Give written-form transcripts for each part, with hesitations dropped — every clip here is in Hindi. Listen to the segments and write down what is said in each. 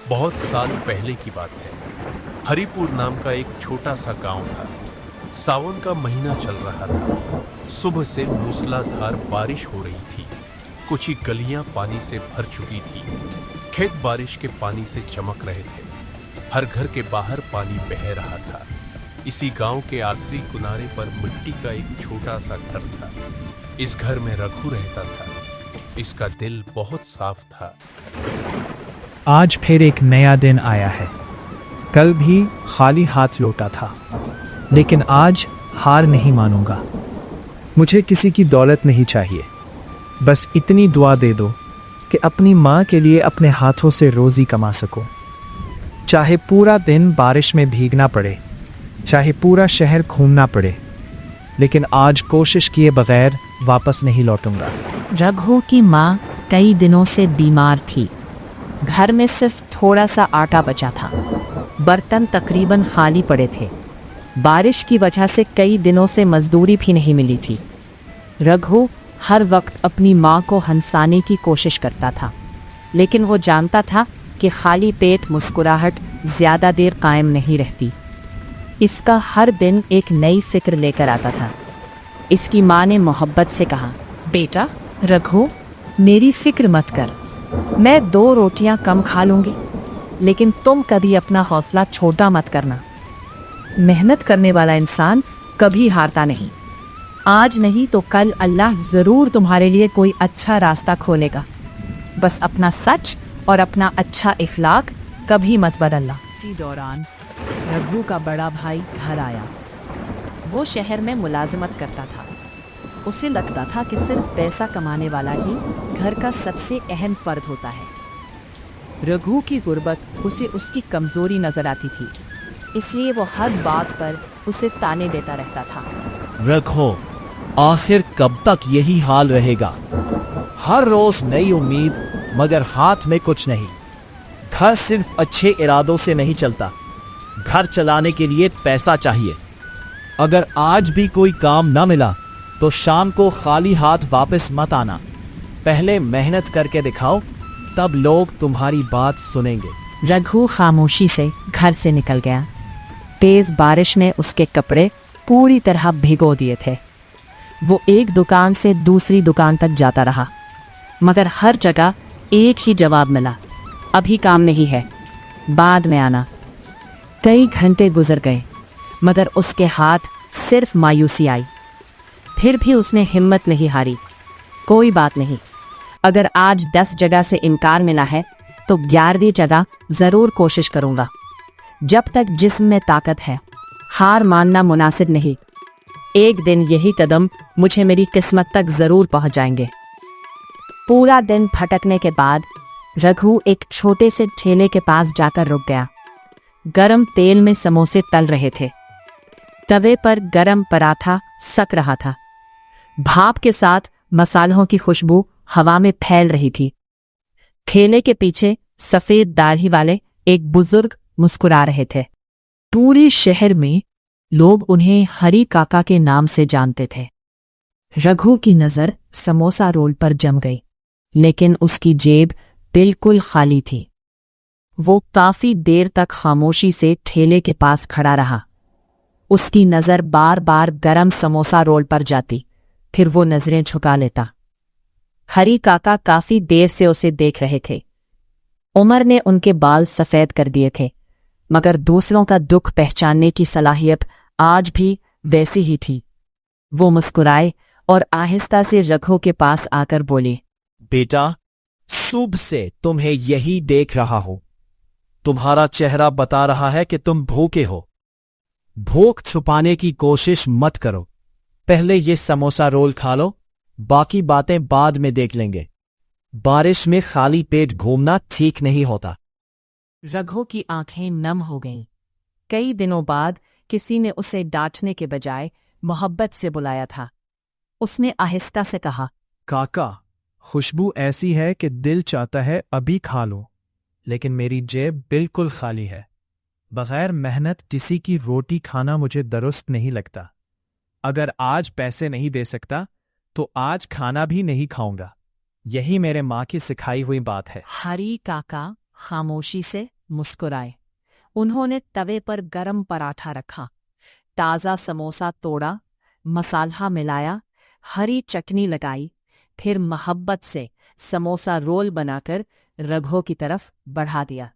बहुत साल पहले की बात है। हरिपुर नाम का एक छोटा सा गांव था। सावन का महीना चल रहा था। सुबह से मूसलाधार बारिश हो रही थी। कुछ ही गलियां पानी से भर चुकी थी। खेत बारिश के पानी से चमक रहे थे। हर घर के बाहर पानी बह रहा था। इसी गांव के आखिरी किनारे पर मिट्टी का एक छोटा सा घर था। इस घर में रघु रहता था। इसका दिल बहुत साफ था। आज फिर एक नया दिन आया है। कल भी खाली हाथ लौटा था, लेकिन आज हार नहीं मानूंगा। मुझे किसी की दौलत नहीं चाहिए, बस इतनी दुआ दे दो कि अपनी माँ के लिए अपने हाथों से रोज़ी कमा सकूं। चाहे पूरा दिन बारिश में भीगना पड़े, चाहे पूरा शहर घूमना पड़े, लेकिन आज कोशिश किए बगैर वापस नहीं लौटूंगा। रघु की माँ कई दिनों से बीमार थी। घर में सिर्फ थोड़ा सा आटा बचा था। बर्तन तकरीबन खाली पड़े थे। बारिश की वजह से कई दिनों से मजदूरी भी नहीं मिली थी। रघु हर वक्त अपनी माँ को हंसाने की कोशिश करता था, लेकिन वो जानता था कि खाली पेट मुस्कुराहट ज़्यादा देर कायम नहीं रहती। इसका हर दिन एक नई फिक्र लेकर आता था। इसकी माँ ने मोहब्बत से कहा, बेटा रघु, मेरी फिक्र मत कर। मैं 2 रोटियां कम खा लूंगी, लेकिन तुम कभी अपना हौसला छोटा मत करना। मेहनत करने वाला इंसान कभी हारता नहीं। आज नहीं तो कल अल्लाह ज़रूर तुम्हारे लिए कोई अच्छा रास्ता खोलेगा। बस अपना सच और अपना अच्छा इखलाक कभी मत बदलना। इसी दौरान रघु का बड़ा भाई घर आया। वो शहर में मुलाजमत करता था। उसे लगता था कि सिर्फ पैसा कमाने वाला ही घर का सबसे अहम फर्द होता है। रघु की गुर्बत उसे उसकी कमजोरी नजर आती थी, इसलिए वो हर बात पर उसे ताने देता रहता था। रघु, आखिर कब तक यही हाल रहेगा? हर रोज नई उम्मीद, मगर हाथ में कुछ नहीं। घर सिर्फ अच्छे इरादों से नहीं चलता। घर चलाने के लिए पैसा चाहिए। अगर आज भी कोई काम ना मिला तो शाम को खाली हाथ वापस मत आना। पहले मेहनत करके दिखाओ, तब लोग तुम्हारी बात सुनेंगे। रघु खामोशी से घर से निकल गया। तेज बारिश ने उसके कपड़े पूरी तरह भिगो दिए थे। वो एक दुकान से दूसरी दुकान तक जाता रहा, मगर हर जगह एक ही जवाब मिला, अभी काम नहीं है, बाद में आना। कई घंटे गुजर गए, मगर उसके हाथ सिर्फ मायूसी आई। फिर भी उसने हिम्मत नहीं हारी। कोई बात नहीं, अगर आज 10 जगह से इनकार मिला है तो 11वीं जगह ज़रूर कोशिश करूँगा। जब तक जिस्म में ताकत है, हार मानना मुनासिब नहीं। एक दिन यही कदम मुझे मेरी किस्मत तक ज़रूर पहुँचाएंगे। पूरा दिन भटकने के बाद रघु एक छोटे से ठेले के पास जाकर रुक गया। गरम तेल में समोसे तल रहे थे। तवे पर गरम पराठा सक रहा था। भाप के साथ मसालों की खुशबू हवा में फैल रही थी। ठेले के पीछे सफेद दाढ़ी वाले एक बुजुर्ग मुस्कुरा रहे थे। पूरे शहर में लोग उन्हें हरी काका के नाम से जानते थे। रघु की नज़र समोसा रोल पर जम गई, लेकिन उसकी जेब बिल्कुल खाली थी। वो काफी देर तक खामोशी से ठेले के पास खड़ा रहा। उसकी नज़र बार बार गरम समोसा रोल पर जाती, फिर वो नजरें झुका लेता। हरी काका काफी देर से उसे देख रहे थे। उमर ने उनके बाल सफेद कर दिए थे, मगर दूसरों का दुख पहचानने की सलाहियत आज भी वैसी ही थी। वो मुस्कुराए और आहिस्ता से रघु के पास आकर बोले, बेटा, सुबह से तुम्हें यही देख रहा हूं। तुम्हारा चेहरा बता रहा है कि तुम भूखे हो। भूख छुपाने की कोशिश मत करो। पहले ये समोसा रोल खा लो, बाकी बातें बाद में देख लेंगे। बारिश में खाली पेट घूमना ठीक नहीं होता। रघु की आंखें नम हो गईं। कई दिनों बाद किसी ने उसे डांटने के बजाय मोहब्बत से बुलाया था। उसने आहिस्ता से कहा, काका, खुशबू ऐसी है कि दिल चाहता है अभी खा लो, लेकिन मेरी जेब बिल्कुल खाली है। बगैर मेहनत किसी की रोटी खाना मुझे दुरुस्त नहीं लगता। अगर आज पैसे नहीं दे सकता तो आज खाना भी नहीं खाऊंगा। यही मेरे माँ की सिखाई हुई बात है। हरी काका खामोशी से मुस्कुराए। उन्होंने तवे पर गरम पराठा रखा, ताज़ा समोसा तोड़ा, मसाला मिलाया, हरी चटनी लगाई, फिर मोहब्बत से समोसा रोल बनाकर रघु की तरफ बढ़ा दिया।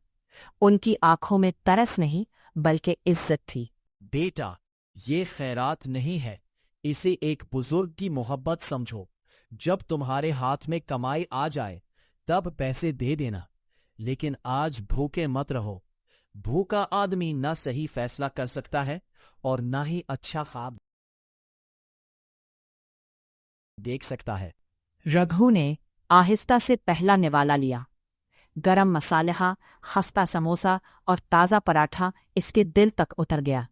उनकी आंखों में तरस नहीं बल्कि इज्जत थी। बेटा, ये खैरात नहीं है, इसे एक बुजुर्ग की मोहब्बत समझो। जब तुम्हारे हाथ में कमाई आ जाए तब पैसे दे देना, लेकिन आज भूखे मत रहो। भूखा आदमी न सही फैसला कर सकता है और न ही अच्छा ख्वाब देख सकता है। रघु ने आहिस्ता से पहला निवाला लिया। गरम मसाला, खस्ता समोसा और ताज़ा पराठा इसके दिल तक उतर गया।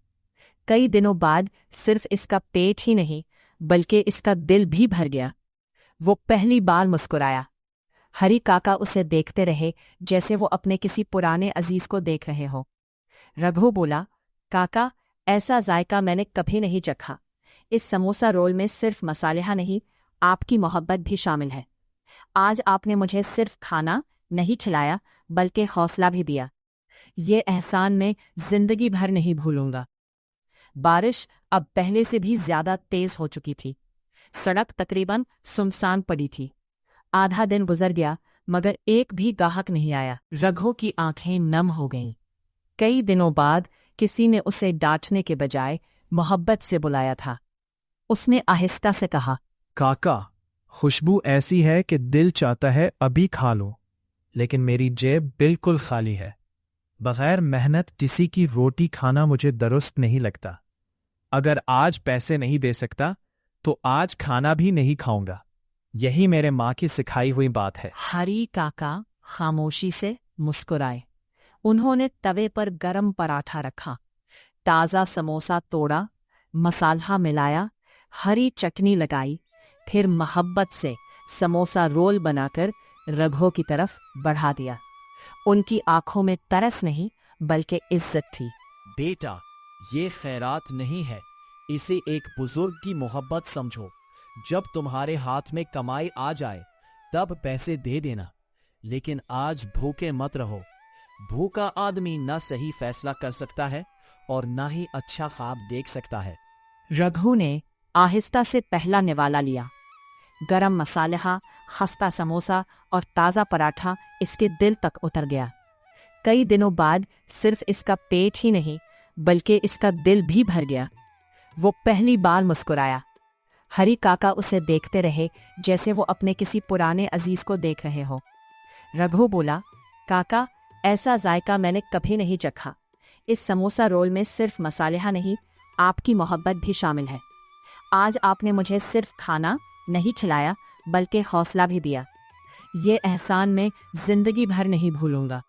कई दिनों बाद सिर्फ इसका पेट ही नहीं बल्कि इसका दिल भी भर गया। वो पहली बार मुस्कुराया। हरी काका उसे देखते रहे जैसे वो अपने किसी पुराने अजीज को देख रहे हो। रघु बोला, काका, ऐसा जायका मैंने कभी नहीं चखा। इस समोसा रोल में सिर्फ मसाला नहीं, आपकी मोहब्बत भी शामिल है। आज आपने मुझे सिर्फ खाना नहीं खिलाया बल्कि हौसला भी दिया। ये एहसान मैं जिंदगी भर नहीं भूलूंगा। बारिश अब पहले से भी ज्यादा तेज हो चुकी थी। सड़क तकरीबन सुनसान पड़ी थी। आधा दिन गुजर गया मगर एक भी गाहक नहीं आया। रघु की आंखें नम हो गईं। कई दिनों बाद किसी ने उसे डांटने के बजाय मोहब्बत से बुलाया था। उसने आहिस्ता से कहा, काका, खुशबू ऐसी है कि दिल चाहता है अभी खा लो, लेकिन मेरी जेब बिल्कुल खाली है। बगैर मेहनत किसी की रोटी खाना मुझे दुरुस्त नहीं लगता। अगर आज पैसे नहीं दे सकता तो आज खाना भी नहीं खाऊंगा। यही मेरे माँ की सिखाई हुई बात है। हरी काका खामोशी से मुस्कुराए। उन्होंने तवे पर गरम पराठा रखा, ताज़ा समोसा तोड़ा, मसाला मिलाया, हरी चटनी लगाई, फिर मोहब्बत से समोसा रोल बनाकर रघु की तरफ बढ़ा दिया। उनकी आंखों में तरस नहीं बल्कि इज्जत थी। बेटा, ये खैरात नहीं है, इसे एक बुजुर्ग की मोहब्बत समझो। जब तुम्हारे हाथ में कमाई आ जाए तब पैसे दे देना, लेकिन आज भूखे मत रहो। भूखा आदमी न सही फैसला कर सकता है और न ही अच्छा ख्वाब देख सकता है। रघु ने आहिस्ता से पहला निवाला लिया। गरम मसाला, खस्ता समोसा और ताज़ा पराठा इसके दिल तक उतर गया। कई दिनों बाद सिर्फ इसका पेट ही नहीं बल्कि इसका दिल भी भर गया। वो पहली बार मुस्कुराया। हरी काका उसे देखते रहे जैसे वो अपने किसी पुराने अजीज को देख रहे हो। रघु बोला, काका, ऐसा जायका मैंने कभी नहीं चखा। इस समोसा रोल में सिर्फ मसाला नहीं, आपकी मोहब्बत भी शामिल है। आज आपने मुझे सिर्फ खाना नहीं खिलाया बल्कि हौसला भी दिया। ये एहसान मैं जिंदगी भर नहीं भूलूंगा।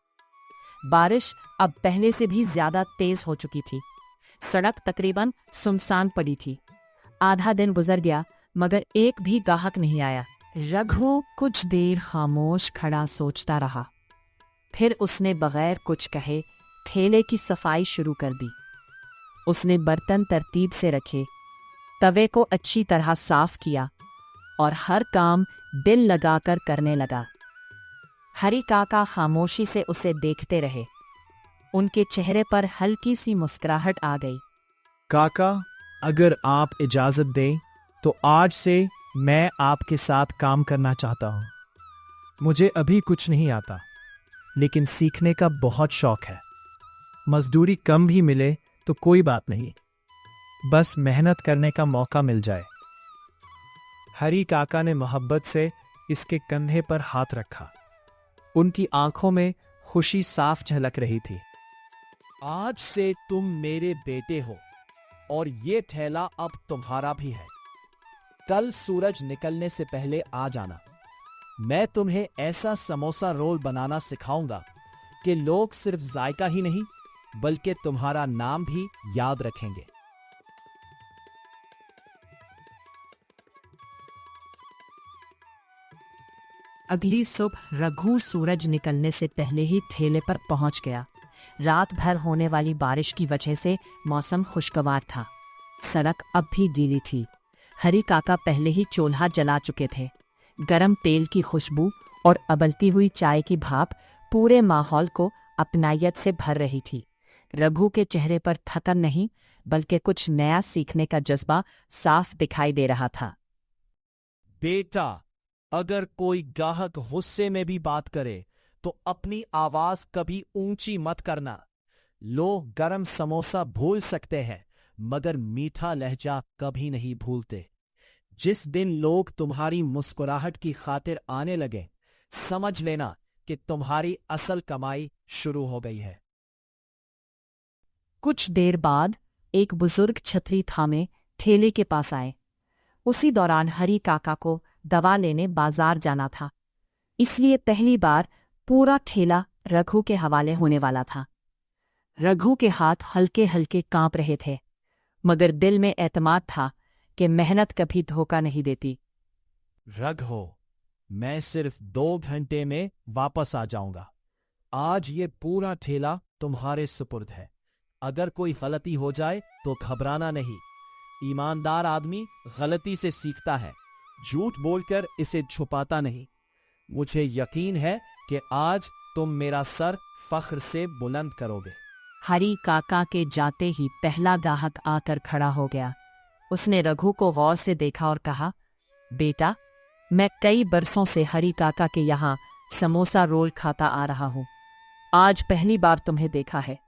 बारिश अब पहले से भी ज्यादा तेज हो चुकी थी। सड़क तकरीबन सुनसान पड़ी थी। आधा दिन गुजर गया मगर एक भी गाहक नहीं आया। रघु कुछ देर खामोश खड़ा सोचता रहा। फिर उसने बगैर कुछ कहे ठेले की सफाई शुरू कर दी। उसने बर्तन तरतीब से रखे, तवे को अच्छी तरह साफ किया और हर काम दिल लगाकर करने लगा। हरी काका खामोशी से उसे देखते रहे। उनके चेहरे पर हल्की सी मुस्कुराहट आ गई। काका, अगर आप इजाजत दें तो आज से मैं आपके साथ काम करना चाहता हूँ। मुझे अभी कुछ नहीं आता, लेकिन सीखने का बहुत शौक है। मजदूरी कम भी मिले तो कोई बात नहीं, बस मेहनत करने का मौका मिल जाए। हरी काका ने मोहब्बत से इसके कंधे पर हाथ रखा। उनकी आंखों में खुशी साफ झलक रही थी। आज से तुम मेरे बेटे हो और ये ठेला अब तुम्हारा भी है। कल सूरज निकलने से पहले आ जाना। मैं तुम्हें ऐसा समोसा रोल बनाना सिखाऊंगा कि लोग सिर्फ जायका ही नहीं बल्कि तुम्हारा नाम भी याद रखेंगे। अगली सुबह रघु सूरज निकलने से पहले ही ठेले पर पहुंच गया। रात भर होने वाली बारिश की वजह से मौसम खुशगवार था। सड़क अब भी गीली थी। हरी काका पहले ही चूल्हा जला चुके थे। गरम तेल की खुशबू और उबलती हुई चाय की भाप पूरे माहौल को अपनायत से भर रही थी। रघु के चेहरे पर थकन नहीं बल्कि कुछ नया सीखने का जज्बा साफ दिखाई दे रहा था। बेटा, अगर कोई ग्राहक गुस्से में भी बात करे तो अपनी आवाज कभी ऊंची मत करना। लोग गरम समोसा भूल सकते हैं मगर मीठा लहजा कभी नहीं भूलते। जिस दिन लोग तुम्हारी मुस्कुराहट की खातिर आने लगे, समझ लेना कि तुम्हारी असल कमाई शुरू हो गई है। कुछ देर बाद एक बुजुर्ग छतरी थामे ठेले के पास आए। उसी दौरान हरी काका को दवा लेने बाजार जाना था, इसलिए पहली बार पूरा ठेला रघु के हवाले होने वाला था। रघु के हाथ हल्के हल्के कांप रहे थे, मगर दिल में एतमाद था कि मेहनत कभी धोखा नहीं देती। रघु, मैं सिर्फ 2 घंटे में वापस आ जाऊंगा। आज ये पूरा ठेला तुम्हारे सुपुर्द है। अगर कोई गलती हो जाए तो घबराना नहीं। ईमानदार आदमी गलती से सीखता है, झूठ बोलकर इसे छुपाता नहीं। मुझे यकीन है कि आज तुम मेरा सर फख्र से बुलंद करोगे। हरी काका के जाते ही पहला ग्राहक आकर खड़ा हो गया। उसने रघु को गौर से देखा और कहा, बेटा, मैं कई बरसों से हरी काका के यहाँ समोसा रोल खाता आ रहा हूँ। आज पहली बार तुम्हें देखा है।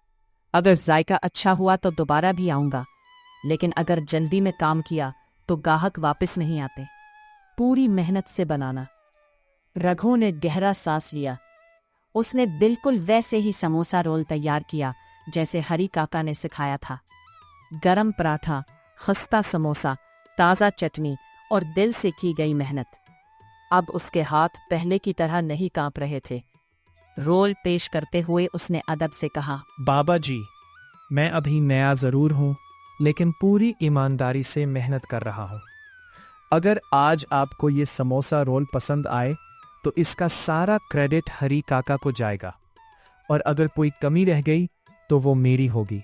अगर जायका अच्छा हुआ तो दोबारा भी आऊँगा, लेकिन अगर जल्दी में काम किया तो ग्राहक वापस नहीं आते। पूरी मेहनत से बनाना। रघु ने गहरा सांस लिया। उसने बिल्कुल वैसे ही समोसा रोल तैयार किया जैसे हरी काका ने सिखाया था। गरम पराठा, खस्ता समोसा, ताज़ा चटनी और दिल से की गई मेहनत। अब उसके हाथ पहले की तरह नहीं कांप रहे थे। रोल पेश करते हुए उसने अदब से कहा, बाबा जी, मैं अभी नया ज़रूर हूँ, लेकिन पूरी ईमानदारी से मेहनत कर रहा हूँ। अगर आज आपको ये समोसा रोल पसंद आए तो इसका सारा क्रेडिट हरी काका को जाएगा, और अगर कोई कमी रह गई तो वो मेरी होगी।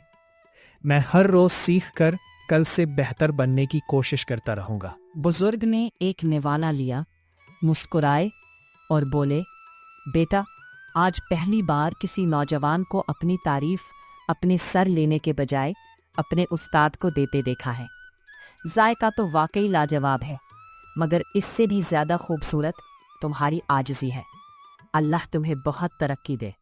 मैं हर रोज सीख कर कल से बेहतर बनने की कोशिश करता रहूंगा। बुजुर्ग ने एक निवाला लिया, मुस्कुराए और बोले, बेटा, आज पहली बार किसी नौजवान को अपनी तारीफ अपने सर लेने के बजाय अपने उस्ताद को देते देखा है। जायका तो वाकई लाजवाब है, मगर इससे भी ज्यादा खूबसूरत तुम्हारी आजिज़ी है। अल्लाह तुम्हें बहुत तरक्की दे।